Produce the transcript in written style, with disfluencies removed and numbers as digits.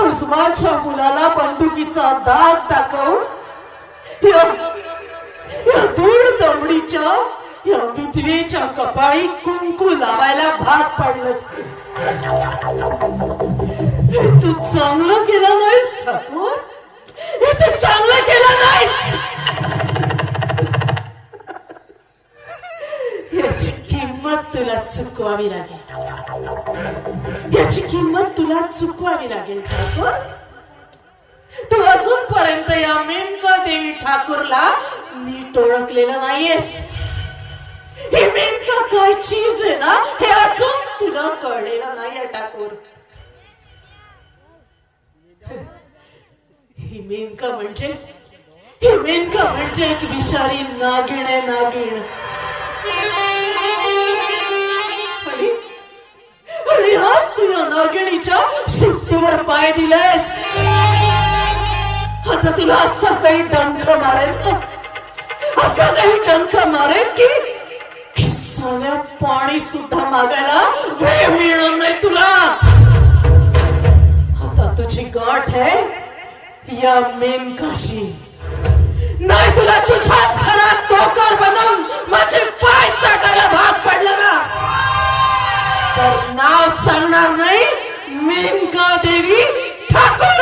आज माझ्या मुलाला बंदुकीचा दाग दाखवून या धूळ दमडीच्या या विधवेच्या कपाळी कुंकू लावायला भाग पाडलंस. हे तू चांगलं केलं नाहीस ठाकूर, हे तू चांगलं केलं नाहीस. याची किंमत तुला चुकवावी लागेल, याची किंमत तुला चुकवावी लागेल ठाकूर. तू अजूनपर्यंत या मेनका देवी ठाकूरला नीट ओळखलेलं नाहीयेस. ही मेनका काय चीज आहे ना हे अजून तुला कळलेलं नाहीये ठाकूर. ही मेनका म्हणजे एक विषारी नागिण आहे, नागिण. आणि आज तू या नागिणीच्या शिस्तीवर पाय दिलायस. आता तुला असं काही डंख मारेल ना, असं काही डंख मारेल की सगळ्या पाणी सुद्धा मागायला वेळ मिळणार नाही तुला. आता तुझी गाठ आहे या मेनकाशी. नाही तुला तुझ्याच घरात टोकर बनवून माझे पाय चाटायला भाग पडलं ना तर नाव सांगणार नाही मेनका देवी ठाकूर.